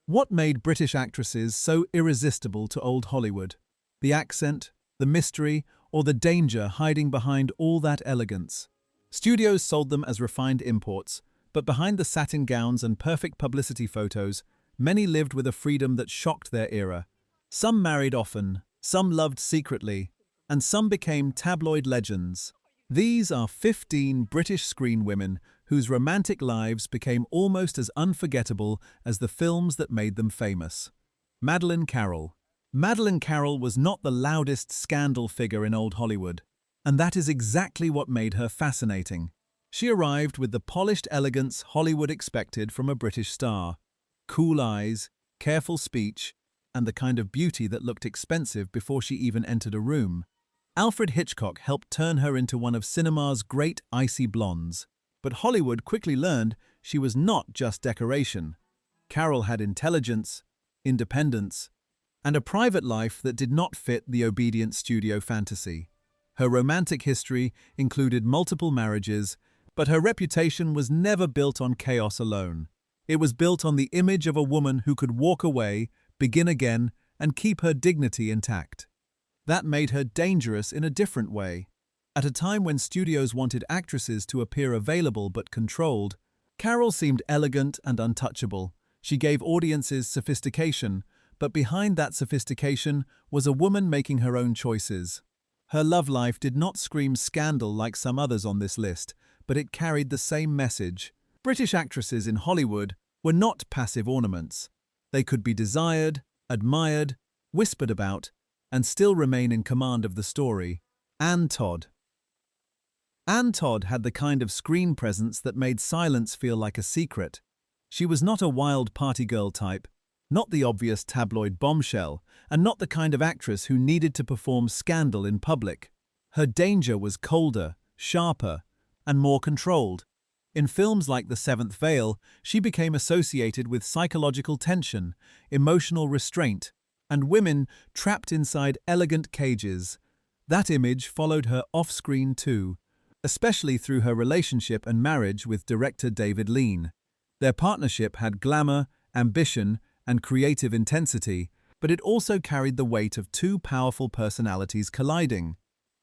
What made British actresses so irresistible to old Hollywood? The accent, the mystery, or the danger hiding behind all that elegance? Studios sold them as refined imports, but behind the satin gowns and perfect publicity photos, many lived with a freedom that shocked their era. Some married often, some loved secretly, and some became tabloid legends. These are 15 British screen women whose romantic lives became almost as unforgettable as the films that made them famous. Madeleine Carroll. Madeleine Carroll was not the loudest scandal figure in old Hollywood, and that is exactly what made her fascinating. She arrived with the polished elegance Hollywood expected from a British star. Cool eyes, careful speech, and the kind of beauty that looked expensive before she even entered a room. Alfred Hitchcock helped turn her into one of cinema's great icy blondes. But Hollywood quickly learned she was not just decoration. Carroll had intelligence, independence, and a private life that did not fit the obedient studio fantasy. Her romantic history included multiple marriages, but her reputation was never built on chaos alone. It was built on the image of a woman who could walk away, begin again, and keep her dignity intact. That made her dangerous in a different way. At a time when studios wanted actresses to appear available but controlled, Carroll seemed elegant and untouchable. She gave audiences sophistication, but behind that sophistication was a woman making her own choices. Her love life did not scream scandal like some others on this list, but it carried the same message. British actresses in Hollywood were not passive ornaments. They could be desired, admired, whispered about, and still remain in command of the story. Anne Todd. Anne Todd had the kind of screen presence that made silence feel like a secret. She was not a wild party girl type, not the obvious tabloid bombshell, and not the kind of actress who needed to perform scandal in public. Her danger was colder, sharper, and more controlled. In films like The Seventh Veil, she became associated with psychological tension, emotional restraint, and women trapped inside elegant cages. That image followed her off-screen too, especially through her relationship and marriage with director David Lean. Their partnership had glamour, ambition, and creative intensity, but it also carried the weight of two powerful personalities colliding.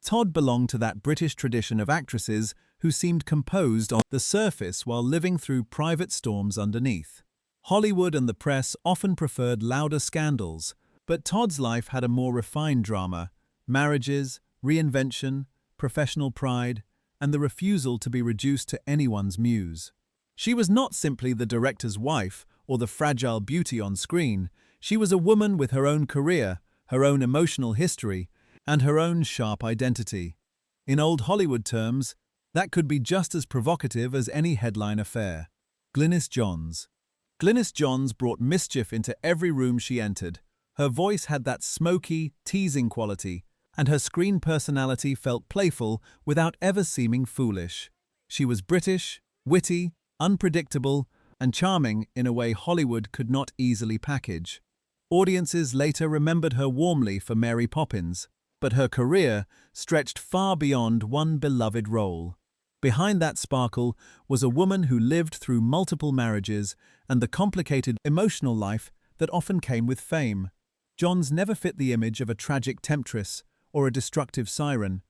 Todd belonged to that British tradition of actresses who seemed composed on the surface while living through private storms underneath. Hollywood and the press often preferred louder scandals, but Todd's life had a more refined drama: marriages, reinvention, professional pride, and the refusal to be reduced to anyone's muse. She was not simply the director's wife or the fragile beauty on screen. She was a woman with her own career, her own emotional history, and her own sharp identity. In old Hollywood terms, that could be just as provocative as any headline affair. Glynis Johns. Glynis Johns brought mischief into every room she entered. Her voice had that smoky, teasing quality, and her screen personality felt playful without ever seeming foolish. She was British, witty, unpredictable, and charming in a way Hollywood could not easily package. Audiences later remembered her warmly for Mary Poppins, but her career stretched far beyond one beloved role. Behind that sparkle was a woman who lived through multiple marriages and the complicated emotional life that often came with fame. Johns never fit the image of a tragic temptress or a destructive siren.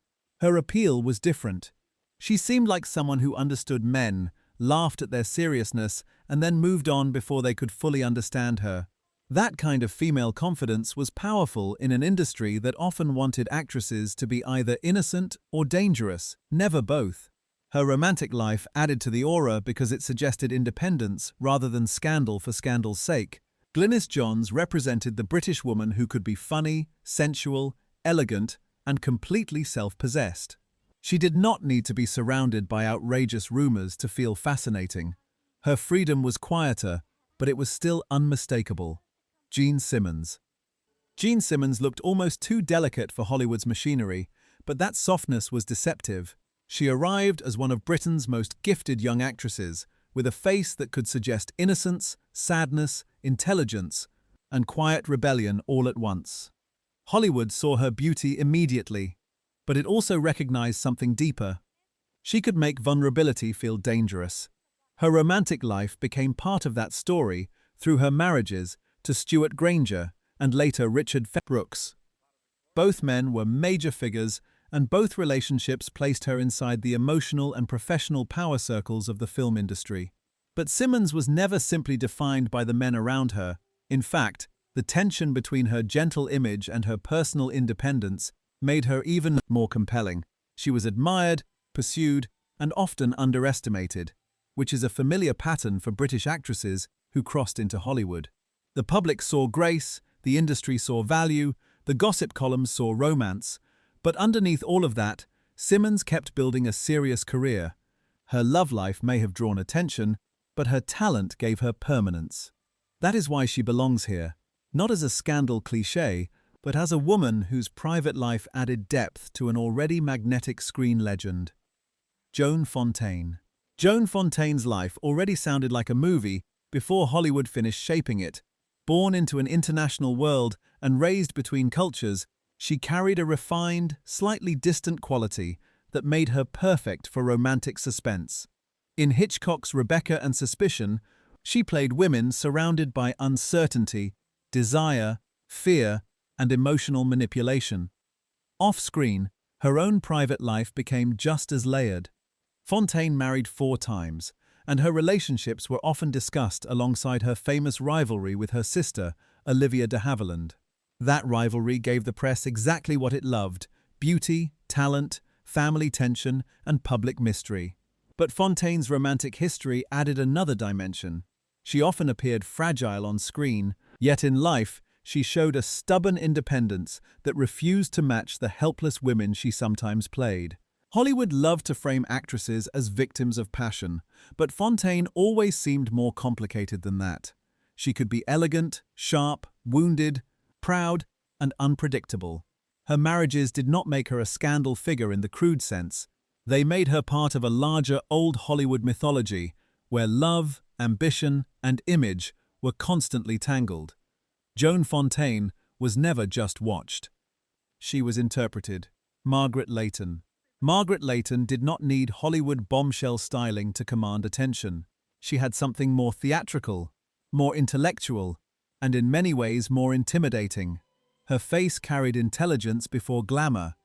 Her appeal was different. She seemed like someone who understood men, laughed at their seriousness, and then moved on before they could fully understand her. That kind of female confidence was powerful in an industry that often wanted actresses to be either innocent or dangerous, never both. Her romantic life added to the aura because it suggested independence rather than scandal for scandal's sake. Glynis Johns represented the British woman who could be funny, sensual, elegant, and completely self-possessed. She did not need to be surrounded by outrageous rumors to feel fascinating. Her freedom was quieter, but it was still unmistakable. Gene Simmons. Gene Simmons looked almost too delicate for Hollywood's machinery, but that softness was deceptive. She arrived as one of Britain's most gifted young actresses, with a face that could suggest innocence, sadness, intelligence, and quiet rebellion all at once. Hollywood saw her beauty immediately, but it also recognized something deeper. She could make vulnerability feel dangerous. Her romantic life became part of that story through her marriages, to Stuart Granger and later Richard Brooks. Both men were major figures, and both relationships placed her inside the emotional and professional power circles of the film industry. But Simmons was never simply defined by the men around her. In fact, the tension between her gentle image and her personal independence made her even more compelling. She was admired, pursued, and often underestimated, which is a familiar pattern for British actresses who crossed into Hollywood. The public saw grace, the industry saw value, the gossip columns saw romance, but underneath all of that, Simmons kept building a serious career. Her love life may have drawn attention, but her talent gave her permanence. That is why she belongs here, not as a scandal cliché, but as a woman whose private life added depth to an already magnetic screen legend. Joan Fontaine. Joan Fontaine's life already sounded like a movie before Hollywood finished shaping it. Born into an international world and raised between cultures, she carried a refined, slightly distant quality that made her perfect for romantic suspense. In Hitchcock's Rebecca and Suspicion, she played women surrounded by uncertainty, desire, fear, and emotional manipulation. Off-screen, her own private life became just as layered. Fontaine married 4 times, and her relationships were often discussed alongside her famous rivalry with her sister, Olivia de Havilland. That rivalry gave the press exactly what it loved: beauty, talent, family tension, and public mystery. But Fontaine's romantic history added another dimension. She often appeared fragile on screen, yet in life, she showed a stubborn independence that refused to match the helpless women she sometimes played. Hollywood loved to frame actresses as victims of passion, but Fontaine always seemed more complicated than that. She could be elegant, sharp, wounded, proud, and unpredictable. Her marriages did not make her a scandal figure in the crude sense. They made her part of a larger old Hollywood mythology, where love, ambition, and image were constantly tangled. Joan Fontaine was never just watched. She was interpreted. Margaret Leighton. Margaret Leighton did not need Hollywood bombshell styling to command attention. She had something more theatrical, more intellectual, and in many ways more intimidating. Her face carried intelligence before glamour,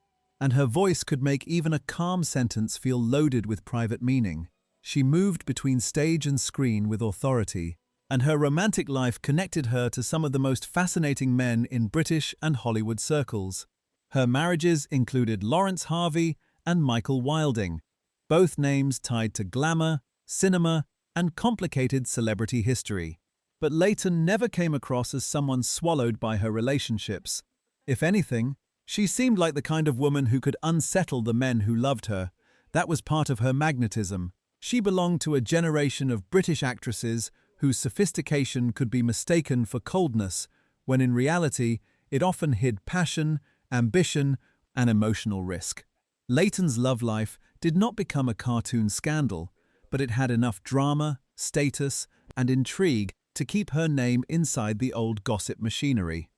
and her voice could make even a calm sentence feel loaded with private meaning. She moved between stage and screen with authority, and her romantic life connected her to some of the most fascinating men in British and Hollywood circles. Her marriages included Lawrence Harvey and Michael Wilding, both names tied to glamour, cinema, and complicated celebrity history. But Leighton never came across as someone swallowed by her relationships. If anything, she seemed like the kind of woman who could unsettle the men who loved her. That was part of her magnetism. She belonged to a generation of British actresses whose sophistication could be mistaken for coldness, when in reality it often hid passion, ambition, and emotional risk. Leighton's love life did not become a cartoon scandal, but it had enough drama, status, and intrigue to keep her name inside the old gossip machinery.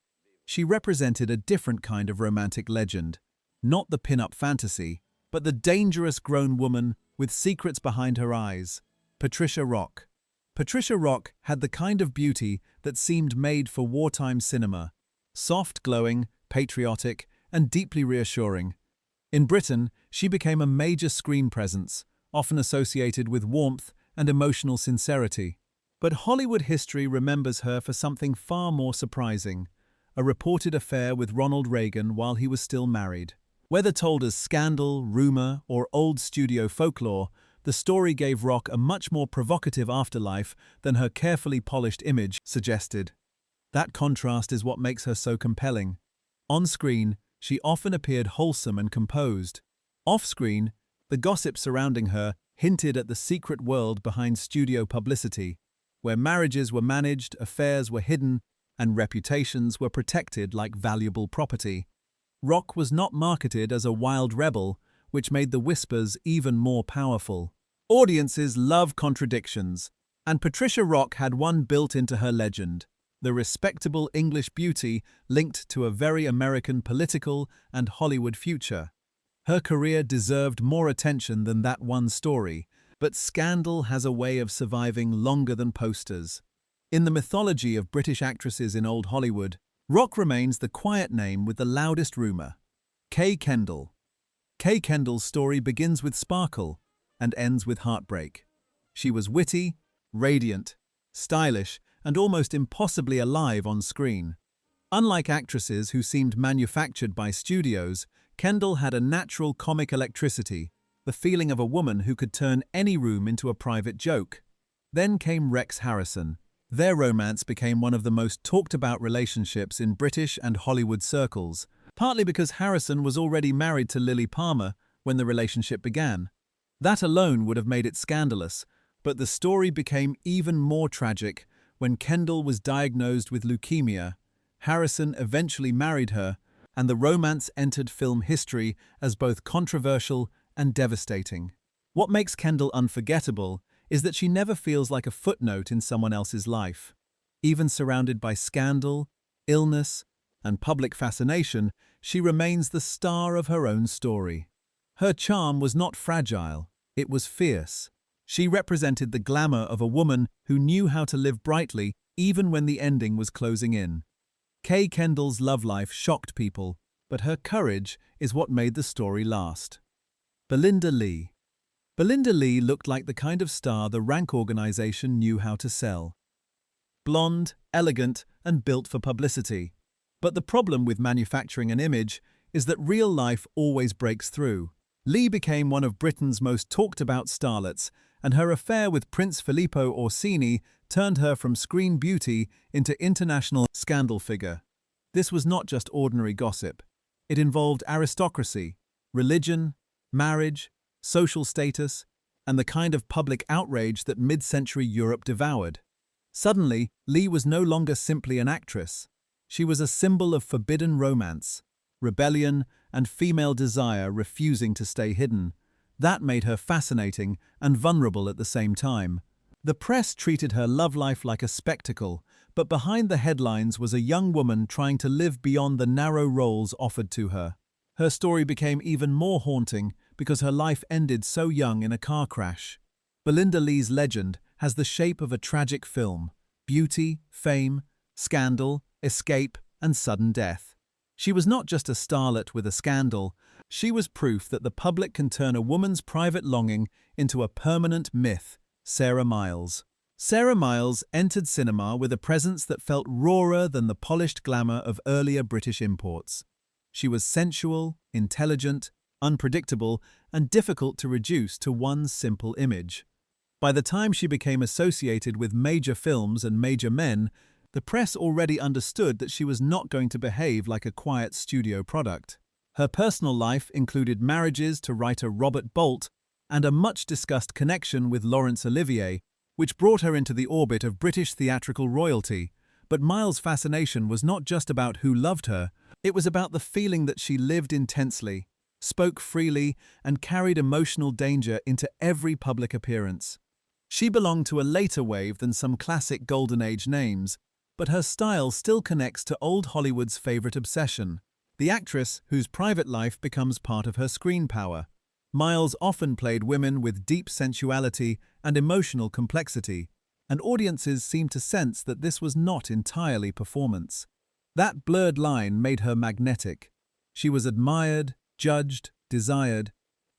She represented a different kind of romantic legend, not the pin-up fantasy, but the dangerous grown woman with secrets behind her eyes, Patricia Rock. Patricia Rock had the kind of beauty that seemed made for wartime cinema, soft, glowing, patriotic, and deeply reassuring. In Britain, she became a major screen presence, often associated with warmth and emotional sincerity. But Hollywood history remembers her for something far more surprising: a reported affair with Ronald Reagan while he was still married. Whether told as scandal, rumor, or old studio folklore, the story gave Rock a much more provocative afterlife than her carefully polished image suggested. That contrast is what makes her so compelling. On screen, she often appeared wholesome and composed. Off-screen, the gossip surrounding her hinted at the secret world behind studio publicity, where marriages were managed, affairs were hidden, and reputations were protected like valuable property. Rock was not marketed as a wild rebel, which made the whispers even more powerful. Audiences love contradictions, and Patricia Rock had one built into her legend: the respectable English beauty linked to a very American political and Hollywood future. Her career deserved more attention than that one story, but scandal has a way of surviving longer than posters. In the mythology of British actresses in old Hollywood, Rock remains the quiet name with the loudest rumour. Kay Kendall. Kay Kendall's story begins with sparkle and ends with heartbreak. She was witty, radiant, stylish, and almost impossibly alive on screen. Unlike actresses who seemed manufactured by studios, Kendall had a natural comic electricity, the feeling of a woman who could turn any room into a private joke. Then came Rex Harrison. Their romance became one of the most talked-about relationships in British and Hollywood circles, partly because Harrison was already married to Lily Palmer when the relationship began. That alone would have made it scandalous, but the story became even more tragic when Kendall was diagnosed with leukemia. Harrison eventually married her, and the romance entered film history as both controversial and devastating. What makes Kendall unforgettable is that she never feels like a footnote in someone else's life. Even surrounded by scandal, illness, and public fascination, she remains the star of her own story. Her charm was not fragile, it was fierce. She represented the glamour of a woman who knew how to live brightly even when the ending was closing in. Kay Kendall's love life shocked people, but her courage is what made the story last. Belinda Lee. Belinda Lee looked like the kind of star the Rank organization knew how to sell. Blonde, elegant, and built for publicity. But the problem with manufacturing an image is that real life always breaks through. Lee became one of Britain's most talked-about starlets, and her affair with Prince Filippo Orsini turned her from screen beauty into international scandal figure. This was not just ordinary gossip. It involved aristocracy, religion, marriage, social status, and the kind of public outrage that mid-century Europe devoured. Suddenly, Lee was no longer simply an actress. She was a symbol of forbidden romance, rebellion, and female desire refusing to stay hidden. That made her fascinating and vulnerable at the same time. The press treated her love life like a spectacle, but behind the headlines was a young woman trying to live beyond the narrow roles offered to her. Her story became even more haunting because her life ended so young in a car crash. Belinda Lee's legend has the shape of a tragic film: beauty, fame, scandal, escape, and sudden death. She was not just a starlet with a scandal, she was proof that the public can turn a woman's private longing into a permanent myth. Sarah Miles. Sarah Miles entered cinema with a presence that felt rawer than the polished glamour of earlier British imports. She was sensual, intelligent, unpredictable, and difficult to reduce to one simple image. By the time she became associated with major films and major men, the press already understood that she was not going to behave like a quiet studio product. Her personal life included marriages to writer Robert Bolt and a much-discussed connection with Laurence Olivier, which brought her into the orbit of British theatrical royalty. But Miles' fascination was not just about who loved her, it was about the feeling that she lived intensely, spoke freely, and carried emotional danger into every public appearance. She belonged to a later wave than some classic Golden Age names, but her style still connects to old Hollywood's favorite obsession, the actress whose private life becomes part of her screen power. Miles often played women with deep sensuality and emotional complexity, and audiences seemed to sense that this was not entirely performance. That blurred line made her magnetic. She was admired, judged, desired,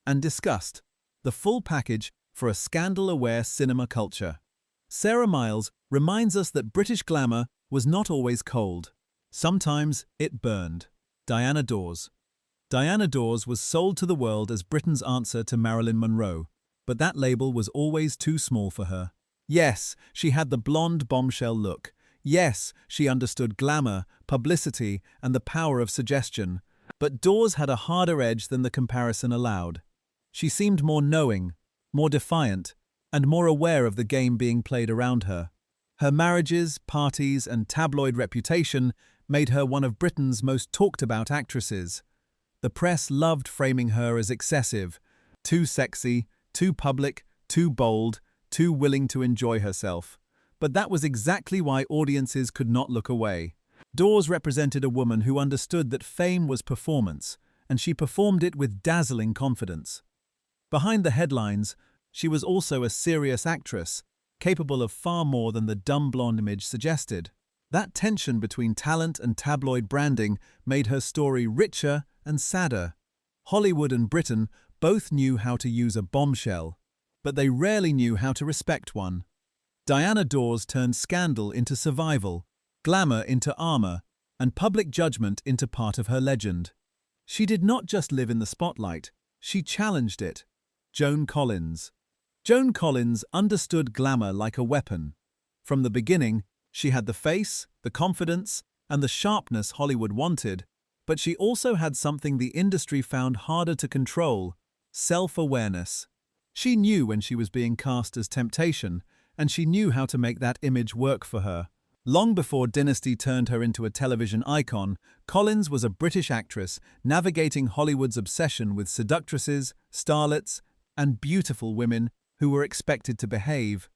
and discussed, the full package for a scandal-aware cinema culture. Sarah Miles reminds us that British glamour was not always cold. Sometimes it burned. Diana Dawes. Diana Dawes was sold to the world as Britain's answer to Marilyn Monroe, but that label was always too small for her. Yes, she had the blonde bombshell look. Yes, she understood glamour, publicity, and the power of suggestion. But Dawes had a harder edge than the comparison allowed. She seemed more knowing, more defiant, and more aware of the game being played around her. Her marriages, parties, and tabloid reputation made her one of Britain's most talked-about actresses. The press loved framing her as excessive, too sexy, too public, too bold, too willing to enjoy herself. But that was exactly why audiences could not look away. Dawes represented a woman who understood that fame was performance, and she performed it with dazzling confidence. Behind the headlines, she was also a serious actress, capable of far more than the dumb blonde image suggested. That tension between talent and tabloid branding made her story richer and sadder. Hollywood and Britain both knew how to use a bombshell, but they rarely knew how to respect one. Diana Dawes turned scandal into survival, glamour into armor, and public judgment into part of her legend. She did not just live in the spotlight, she challenged it. Joan Collins. Joan Collins understood glamour like a weapon. From the beginning, she had the face, the confidence, and the sharpness Hollywood wanted, but she also had something the industry found harder to control: self-awareness. She knew when she was being cast as temptation, and she knew how to make that image work for her. Long before Dynasty turned her into a television icon, Collins was a British actress navigating Hollywood's obsession with seductresses, starlets, and beautiful women who were expected to behave.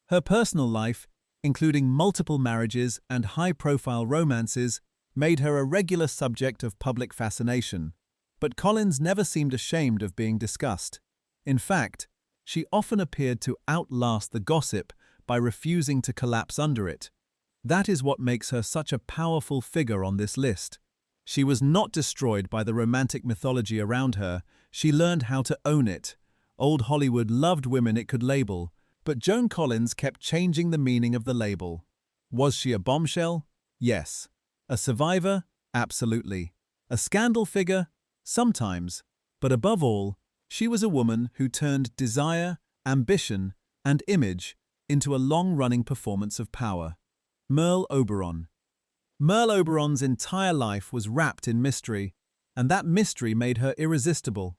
Her personal life, including multiple marriages and high-profile romances, made her a regular subject of public fascination. But Collins never seemed ashamed of being discussed. In fact, she often appeared to outlast the gossip by refusing to collapse under it. That is what makes her such a powerful figure on this list. She was not destroyed by the romantic mythology around her, she learned how to own it. Old Hollywood loved women it could label, but Joan Collins kept changing the meaning of the label. Was she a bombshell? Yes. A survivor? Absolutely. A scandal figure? Sometimes. But above all, she was a woman who turned desire, ambition, and image into a long-running performance of power. Merle Oberon. Merle Oberon's entire life was wrapped in mystery, and that mystery made her irresistible.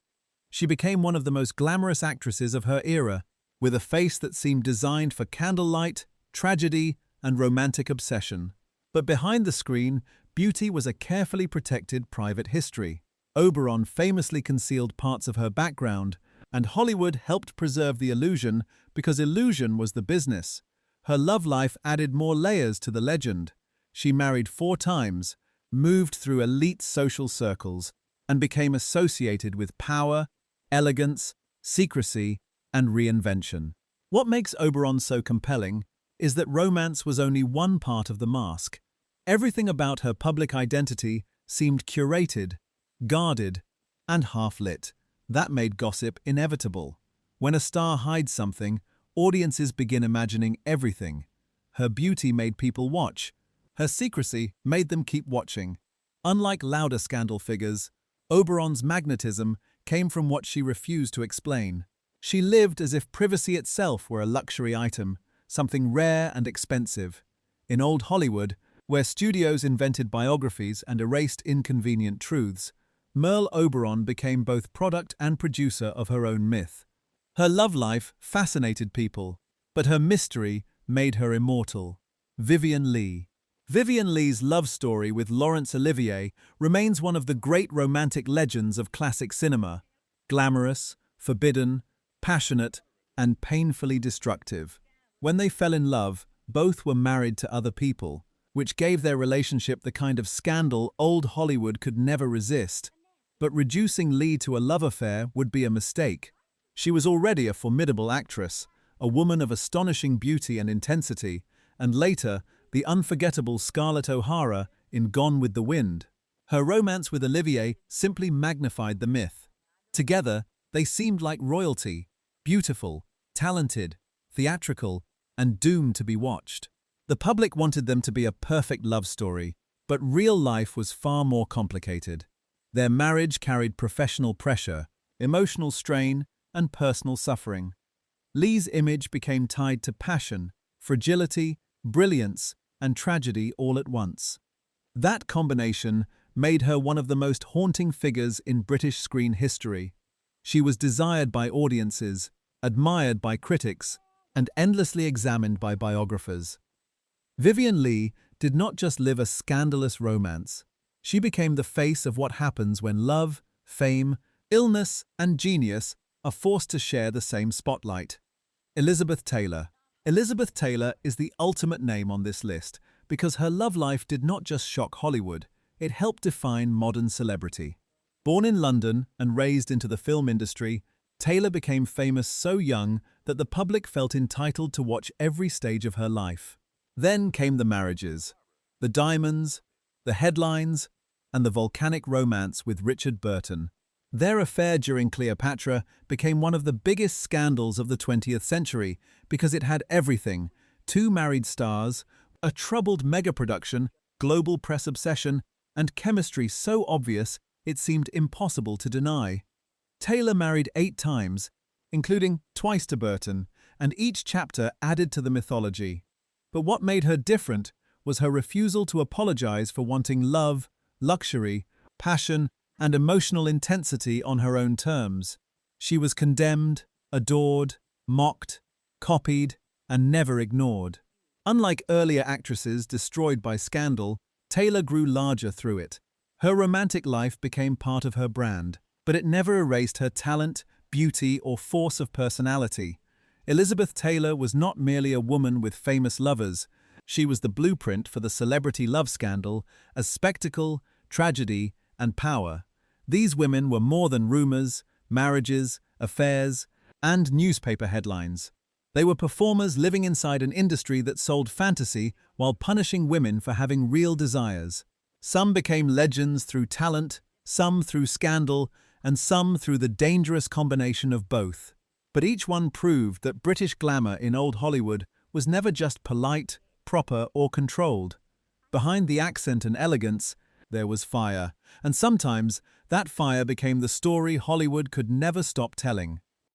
She became one of the most glamorous actresses of her era, with a face that seemed designed for candlelight, tragedy, and romantic obsession. But behind the screen, beauty was a carefully protected private history. Oberon famously concealed parts of her background, and Hollywood helped preserve the illusion because illusion was the business. Her love life added more layers to the legend. She married 4 times, moved through elite social circles, and became associated with power, elegance, secrecy, and reinvention. What makes Oberon so compelling is that romance was only one part of the mask. Everything about her public identity seemed curated, guarded, and half-lit. That made gossip inevitable. When a star hides something, audiences begin imagining everything. Her beauty made people watch. Her secrecy made them keep watching. Unlike louder scandal figures, Oberon's magnetism came from what she refused to explain. She lived as if privacy itself were a luxury item, something rare and expensive. In old Hollywood, where studios invented biographies and erased inconvenient truths, Merle Oberon became both product and producer of her own myth. Her love life fascinated people, but her mystery made her immortal. Vivien Leigh. Vivien Leigh's love story with Laurence Olivier remains one of the great romantic legends of classic cinema. Glamorous, forbidden, passionate, and painfully destructive. When they fell in love, both were married to other people, which gave their relationship the kind of scandal old Hollywood could never resist. But reducing Leigh to a love affair would be a mistake. She was already a formidable actress, a woman of astonishing beauty and intensity, and later, the unforgettable Scarlett O'Hara in Gone with the Wind. Her romance with Olivier simply magnified the myth. Together, they seemed like royalty, beautiful, talented, theatrical, and doomed to be watched. The public wanted them to be a perfect love story, but real life was far more complicated. Their marriage carried professional pressure, emotional strain, and personal suffering. Leigh's image became tied to passion, fragility, brilliance, and tragedy all at once. That combination made her one of the most haunting figures in British screen history. She was desired by audiences, admired by critics, and endlessly examined by biographers. Vivien Leigh did not just live a scandalous romance. She became the face of what happens when love, fame, illness, and genius are forced to share the same spotlight. Elizabeth Taylor. Elizabeth Taylor is the ultimate name on this list because her love life did not just shock Hollywood, it helped define modern celebrity. Born in London and raised into the film industry, Taylor became famous so young that the public felt entitled to watch every stage of her life. Then came the marriages, the diamonds, the headlines, and the volcanic romance with Richard Burton. Their affair during Cleopatra became one of the biggest scandals of the 20th century because it had everything: two married stars, a troubled mega-production, global press obsession, and chemistry so obvious it seemed impossible to deny. Taylor married 8 times, including twice to Burton, and each chapter added to the mythology. But what made her different was her refusal to apologize for wanting love, luxury, passion, and emotional intensity on her own terms. She was condemned, adored, mocked, copied, and never ignored. Unlike earlier actresses destroyed by scandal, Taylor grew larger through it. Her romantic life became part of her brand, but it never erased her talent, beauty, or force of personality. Elizabeth Taylor was not merely a woman with famous lovers. She was the blueprint for the celebrity love scandal as spectacle, tragedy, and power. These women were more than rumors, marriages, affairs, and newspaper headlines. They were performers living inside an industry that sold fantasy while punishing women for having real desires. Some became legends through talent, some through scandal, and some through the dangerous combination of both. But each one proved that British glamour in old Hollywood was never just polite, proper, or controlled. Behind the accent and elegance, there was fire, and sometimes that fire became the story Hollywood could never stop telling.